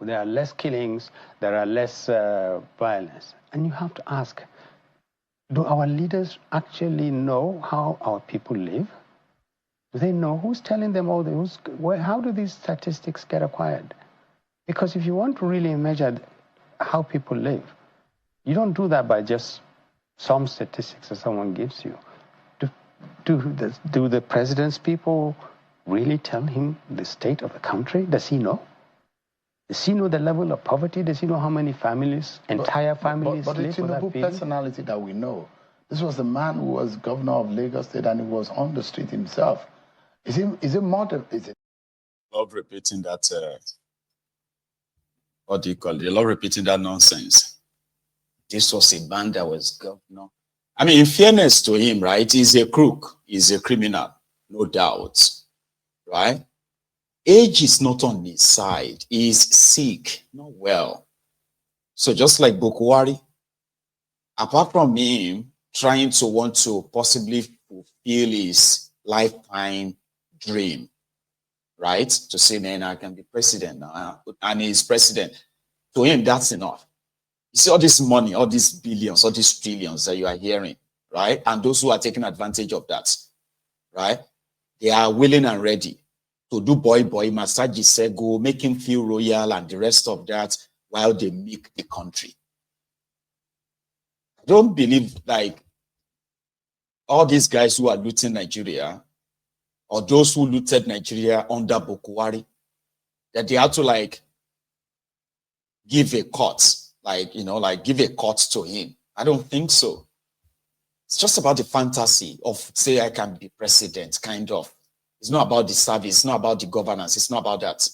There are less killings, there are less violence. And you have to ask, do our leaders actually know how our people live? Do they know who's telling them all this? How do these statistics get acquired? Because if you want to really measure how people live, you don't do that by just some statistics that someone gives you. Do the president's people really tell him the state of the country? Does he know? Does he know the level of poverty? Does he know how many families, entire families live? But the Tinubu personality that we know, this was the man who was governor of Lagos State and he was on the street himself. Is it more than... Love repeating that, what do you call it? They love repeating that nonsense. This was a man that was governor. I mean, in fairness to him, right? He's a crook. He's a criminal, no doubt, right? Age is not on his side. He's sick, not well. So just like Bokwari, apart from him trying to want to possibly fulfill his lifetime dream, right? To say, then I can be president now, and he's president. To him, that's enough. You see all this money, all these billions, all these trillions that you are hearing, right? And those who are taking advantage of that, right? They are willing and ready to do boy, massage his ego, make him feel royal and the rest of that while they make the country. I don't believe like all these guys who are looting Nigeria or those who looted Nigeria under Bokwari, that they have to like give a cut, like, you know, like give a cut to him. I don't think so. It's just about the fantasy of say I can be president, kind of. It's not about the service, it's not about the governance, it's not about that.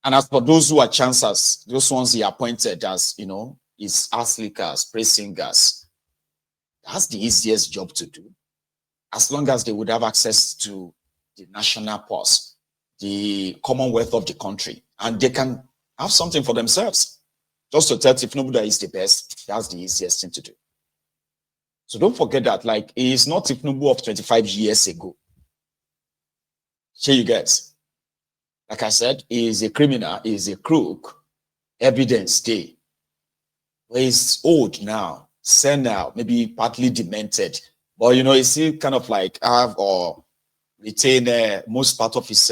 And as for those who are chancers, those ones he appointed as, you know, his ass lickers, praise singers, that's the easiest job to do. As long as they would have access to the national purse, the commonwealth of the country, and they can have something for themselves. Just to tell Tinubu that is the best, that's the easiest thing to do. So don't forget that, like, he is not Tinubu of 25 years ago. Here you get. Like I said, he is a criminal, he is a crook, evidence day. But he's old now, senile, maybe partly demented. But, you know, he's still kind of like have or retain most part of his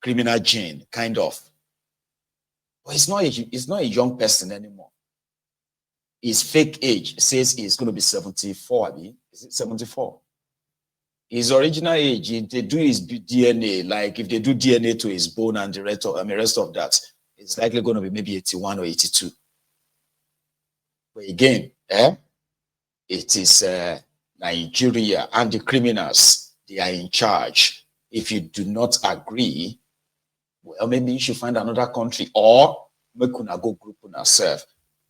criminal gene, kind of. But he's not a young person anymore. His fake age says he's going to be 74, I mean. Is it 74? His original age, if they do his DNA, like if they do DNA to his bone and the rest of that, it's likely going to be maybe 81 or 82. But again, it is Nigeria and the criminals, they are in charge. If you do not agree, well, maybe you should find another country or make una go group on ourselves,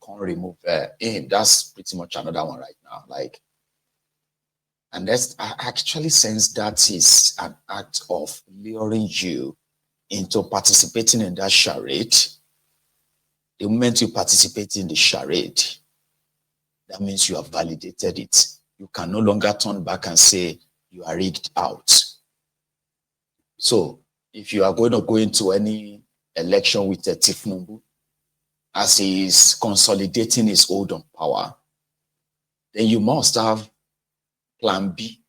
can't remove him. That's pretty much another one right now. Like, and that's, I actually sense that is an act of luring you into participating in that charade. The moment you participate in the charade, that means you have validated it. You can no longer turn back and say you are rigged out. So if you are going to go into any election with a Tinubu, as he is consolidating his hold on power, then you must have plan B.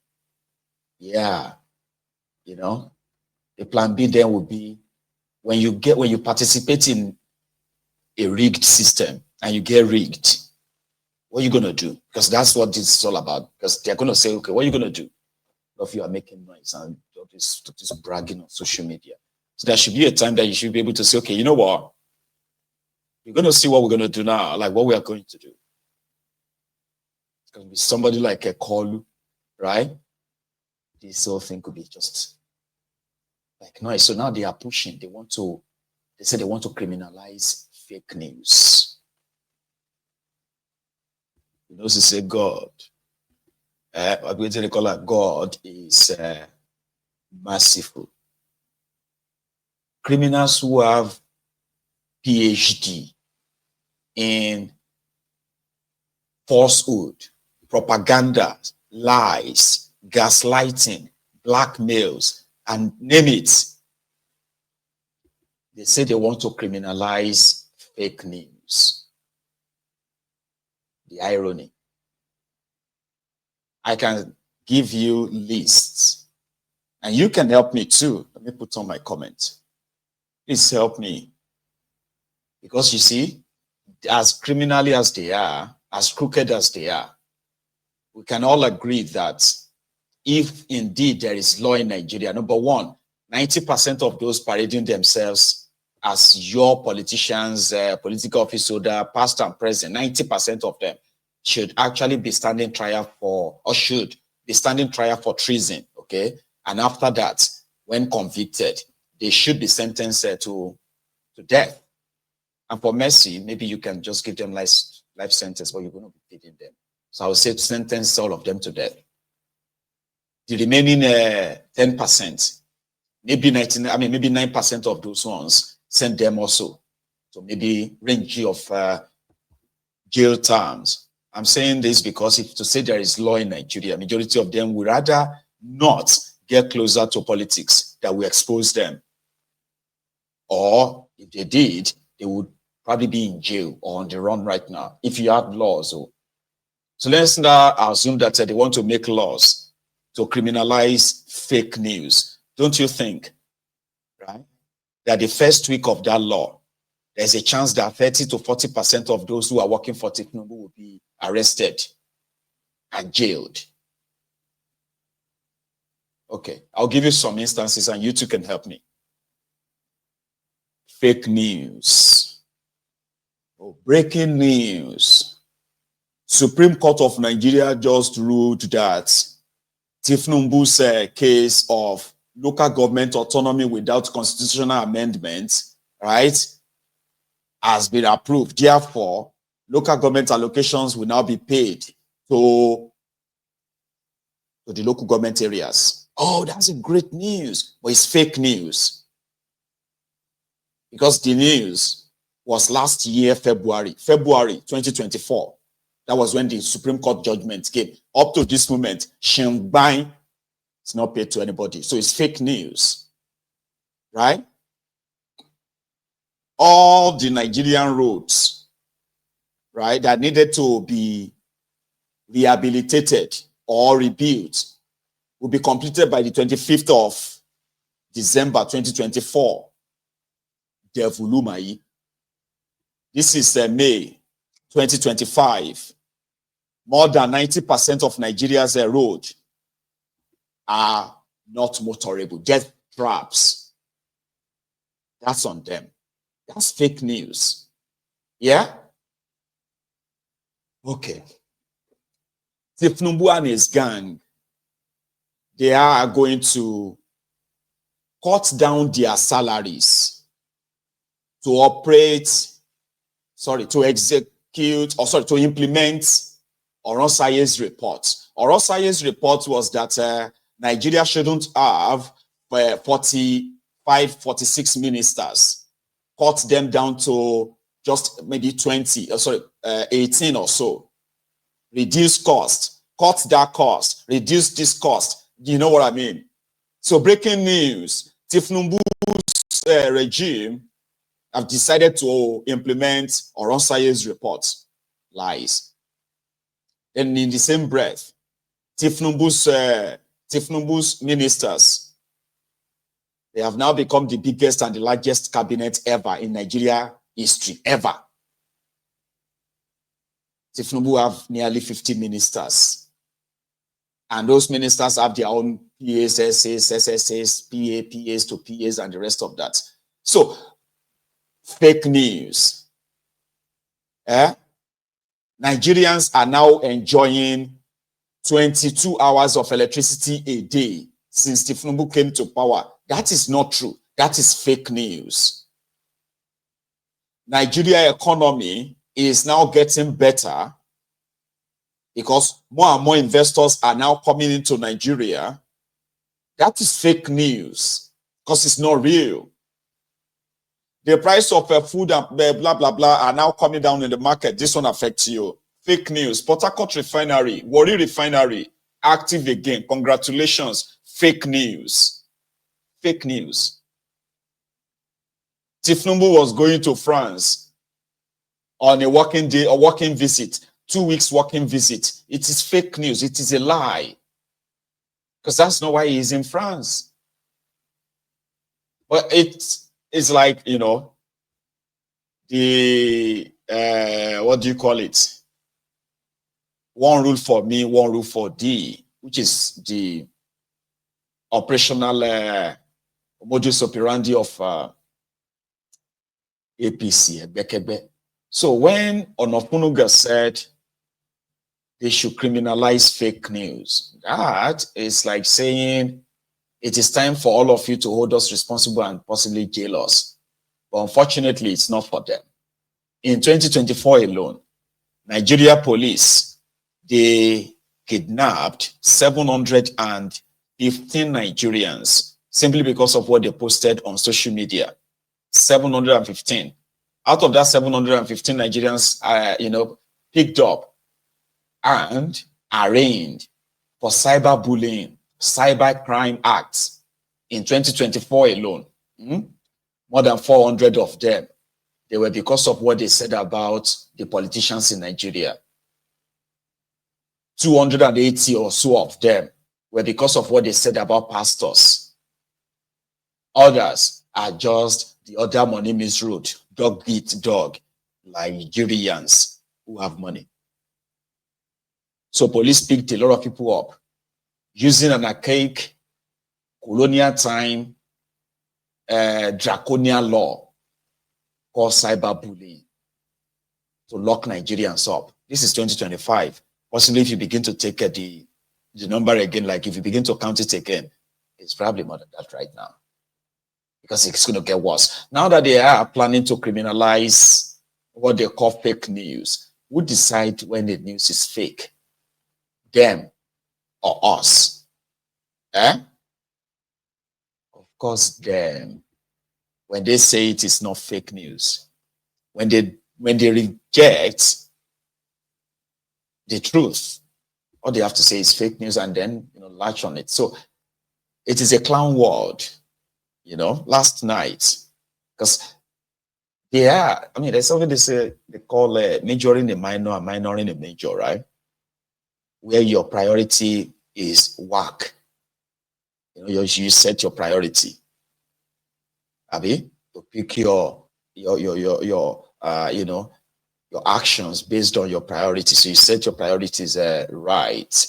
Yeah. You know, the plan B then will be when you participate in a rigged system and you get rigged, what are you going to do? Because that's what this is all about. Because they're going to say, okay, what are you going to do? If you are making noise and this bragging on social media. So there should be a time that you should be able to say, okay, you know what? You're going to see what we're going to do now, like what we are going to do. It's going to be somebody like a Kolu, right? This whole thing could be just like noise. So now they are pushing. They say they want to criminalize fake news. You know, to say God. What we call it, God is merciful. Criminals who have PhD in falsehood, propaganda, lies, gaslighting, blackmails, and name it. They say they want to criminalize fake news. The irony. I can give you lists, and you can help me too. Let me put on my comment. Please help me. Because you see, as criminally as they are, as crooked as they are, we can all agree that if indeed there is law in Nigeria, number one, 90% of those parading themselves as your politicians, political office holder, past and present, 90% of them should actually be standing trial for, or should be standing trial for treason, okay? And after that, when convicted, they should be sentenced to death. And for mercy, maybe you can just give them life sentence, but you're going to be feeding them. So I would say sentence all of them to death. The remaining 10%, maybe 9% of those ones, send them also to maybe range of jail terms. I'm saying this because if to say there is law in Nigeria, majority of them would rather not get closer to politics than we expose them. Or if they did, they would probably be in jail or on the run right now, if you have laws. So let's now assume that they want to make laws to criminalize fake news. Don't you think, right, that the first week of that law, there's a chance that 30 to 40% of those who are working for Tinubu will be arrested and jailed? Okay, I'll give you some instances and you two can help me. Fake news. Oh, breaking news. Supreme Court of Nigeria just ruled that Tinubu's case of local government autonomy without constitutional amendment, right, has been approved. Therefore, local government allocations will now be paid to the local government areas. Oh, that's a great news, but it's fake news. Because the news was last year, February 2024. That was when the Supreme Court judgment came. Up to this moment, Shengbang is not paid to anybody. So it's fake news, right? All the Nigerian roads, right, that needed to be rehabilitated or rebuilt will be completed by the 25th of December 2024. Devulumai. This is May 2025. More than 90% of Nigeria's roads are not motorable, just traps. That's on them. That's fake news. Yeah? Okay. Tinubu and his gang, they are going to cut down their salaries to implement Oronsaye's report. Oronsaye's report was that Nigeria shouldn't have 46 ministers. Cut them down to just maybe 18 or so. Reduce cost, cut that cost, reduce this cost. You know what I mean? So breaking news, Tinubu's regime have decided to implement Oronsaye's report. Lies. And in the same breath, Tinubu's ministers, they have now become the biggest and the largest cabinet ever in Nigeria history, ever. Tinubu have nearly 50 ministers. And those ministers have their own PAs, SSs, SSs, PAs to PAs, and the rest of that. So, fake news. Nigerians are now enjoying 22 hours of electricity a day since Tinubu came to power. That is not true. That is fake news. Nigeria economy is now getting better because more and more investors are now coming into Nigeria. That is fake news because it's not real. The price of food and blah, blah, blah are now coming down in the market. This one affects you. Fake news. Port Harcourt refinery, Warri refinery, active again. Congratulations. Fake news. Fake news. Tinubu was going to France on a working day, a working visit, 2 weeks working visit. It is fake news. It is a lie. Because that's not why he is in France. But it's like, you know, the, what do you call it? One rule for me, one rule for thee, which is the operational modus operandi of APC. So when Onofunuga said they should criminalize fake news, that is like saying it is time for all of you to hold us responsible and possibly jail us. But unfortunately, it's not for them. In 2024 alone, Nigeria police, they kidnapped 715 Nigerians simply because of what they posted on social media. 715. Out of that 715 Nigerians, picked up and arraigned for cyberbullying, cybercrime acts in 2024 alone. More than 400 of them, they were because of what they said about the politicians in Nigeria. 280 or so of them were because of what they said about pastors. Others are just the other money misroad, dog eat dog, Nigerians who have money. So police picked a lot of people up using an archaic colonial time draconian law called cyberbullying to lock Nigerians up. This is 2025. Possibly if you begin to take the number again, like if you begin to count it again, it's probably more than that right now. Because it's going to get worse. Now that they are planning to criminalize what they call fake news, who decide when the news is fake? Them or us? Of course, them. When they say it is not fake news, when they reject the truth, all they have to say is fake news and then latch on it. So it is a clown world. Last night, because there's something they call majoring the minor and minoring the major, right? Where your priority is work. You set your priority. Abi, to pick your actions based on your priorities. So you set your priorities right.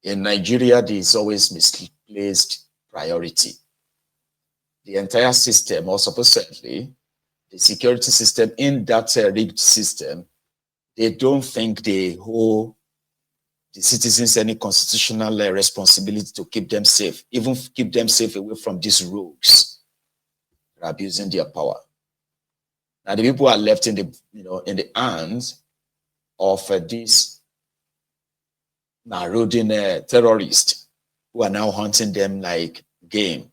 In Nigeria, there is always misplaced priority. The entire system, or supposedly the security system in that rigged system, they don't think they owe the citizens any constitutional responsibility to keep them safe, even keep them safe away from these rogues that are abusing their power. Now the people are left in the hands of these marauding terrorists who are now hunting them like game.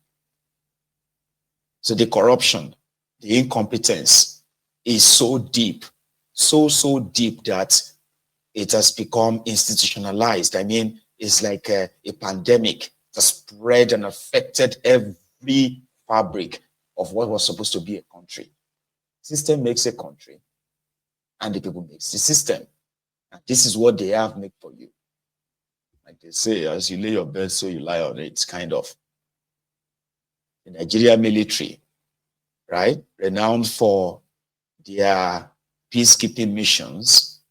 So the corruption, the incompetence is so deep, so deep that it has become institutionalized. I mean, it's like a pandemic that spread and affected every fabric of what was supposed to be a country. System makes a country, and the people makes the system. And this is what they have made for you. Like they say, as you lay your bed, so you lie on it, kind of. The Nigeria military, right, renowned for their peacekeeping missions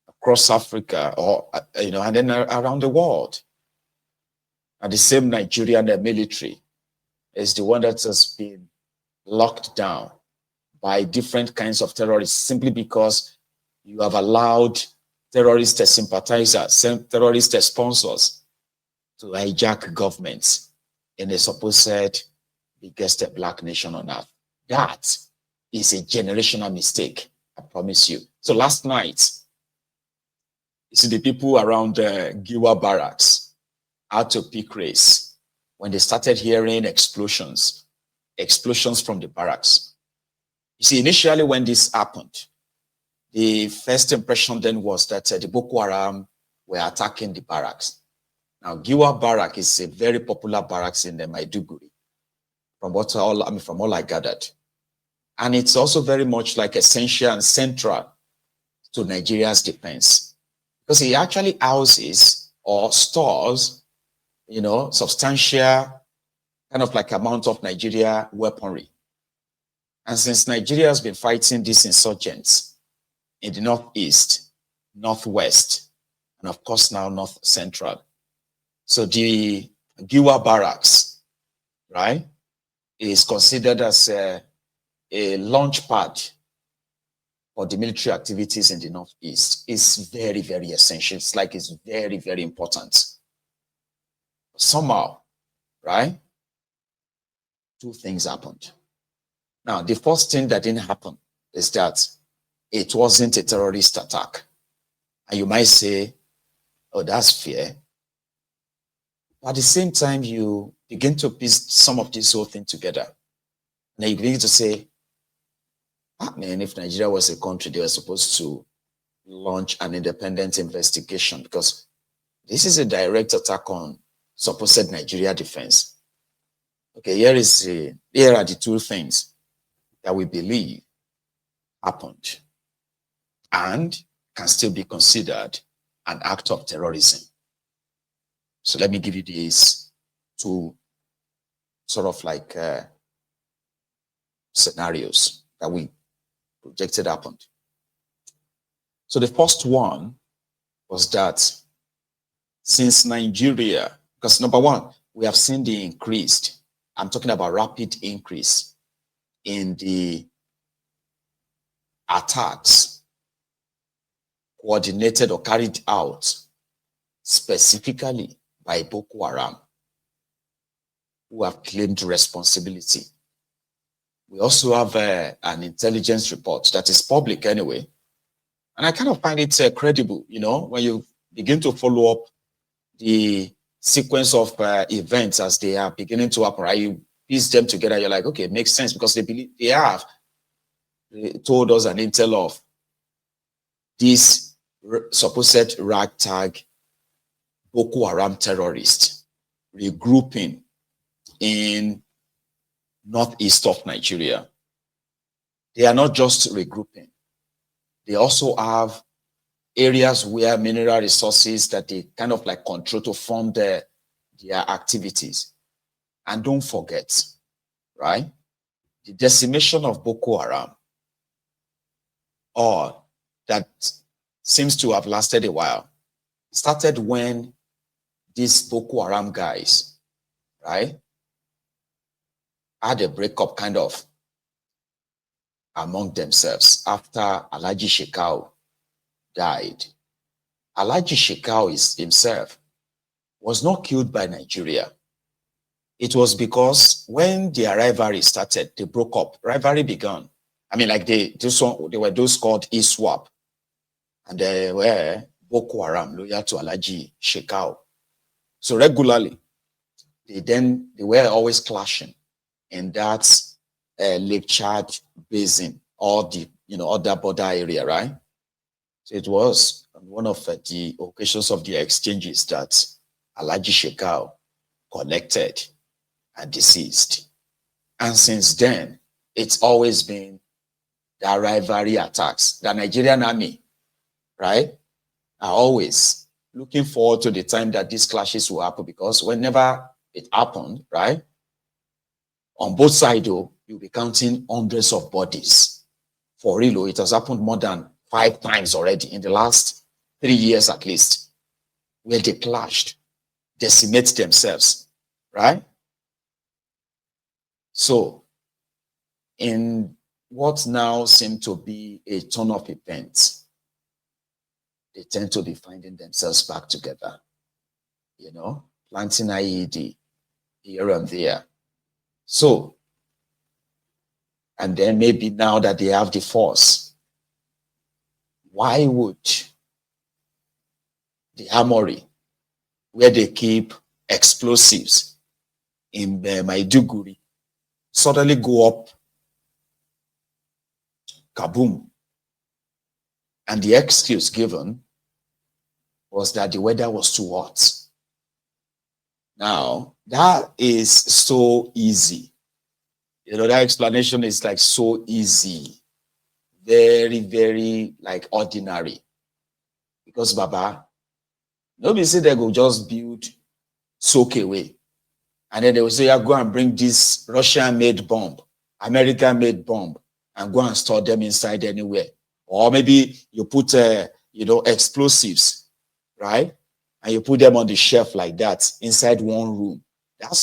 across Africa, or and then around the world. And the same Nigerian military is the one that has been locked down by different kinds of terrorists simply because you have allowed terrorist sympathizers, terrorist sponsors to hijack governments in a supposed biggest black nation on earth. That is a generational mistake, I promise you. So last night, you see the people around Giwa Barracks had to pick race when they started hearing explosions from the barracks. You see, initially when this happened, the first impression then was that the Boko Haram were attacking the barracks. Now, Giwa Barrack is a very popular barracks in the Maiduguri, from all I gathered. And it's also very much like essential and central to Nigeria's defense, because it actually houses or stores, substantial kind of like amount of Nigeria weaponry. And since Nigeria has been fighting these insurgents in the northeast, northwest, and of course now north central, so the Giwa barracks, right, is considered as a launch pad for the military activities in the northeast. Is very, very essential. It's like it's very, very important. Somehow, right, two things happened. Now, the first thing that didn't happen is that it wasn't a terrorist attack. And you might say, oh, that's fair. But at the same time, you begin to piece some of this whole thing together. And you begin to say, man, if Nigeria was a country, they were supposed to launch an independent investigation, because this is a direct attack on supposed Nigeria defense. Okay, here are the two things that we believe happened and can still be considered an act of terrorism. So let me give you these two sort of like scenarios that we projected happened. So the first one was that since Nigeria, because number one, we have seen the increased, I'm talking about rapid increase in the attacks coordinated or carried out specifically by Boko Haram, who have claimed responsibility. We also have an intelligence report that is public anyway. And I kind of find it credible, when you begin to follow up the sequence of events as they are beginning to happen, right? You piece them together, you're like, okay, it makes sense, because they have told us an intel of this supposed ragtag Boko Haram terrorists regrouping in northeast of Nigeria. They are not just regrouping. They also have areas where mineral resources that they kind of like control to fund their activities. And don't forget, right, the decimation of Boko Haram, or that seems to have lasted a while, started when these Boko Haram guys, right, had a breakup kind of among themselves after Alhaji Shekau died. Alhaji Shekau himself was not killed by Nigeria. It was because when the rivalry started, they broke up. Rivalry began. I mean, like they were those called ISWAP, and they were Boko Haram, loyal to Alhaji Shekau. So regularly, they were always clashing in that Lake Chad basin, or the other border area, right? So it was one of the occasions of the exchanges that Alhaji Shekau collected and deceased. And since then, it's always been the rivalry attacks. The Nigerian army, right, are always looking forward to the time that these clashes will happen, because whenever it happened, right, on both sides, you'll be counting hundreds of bodies. For real, it has happened more than 5 times already in the last 3 years at least, where they clashed, decimate themselves, right? So, in what now seems to be a turn of events, they tend to be finding themselves back together, planting IED here and there. So, and then maybe now that they have the force, why would the armory, where they keep explosives in Maiduguri, suddenly go up, kaboom? And the excuse given was that the weather was too hot. Now, that is so easy You know, that explanation is like so easy. Very, very like ordinary. Because Baba, nobody say they go just build soak away. And then they will say, yeah, go and bring this Russian-made bomb, American-made bomb, and go and store them inside anywhere. Or maybe you put, you know, explosives, right? And you put them on the shelf like that inside one room. That's not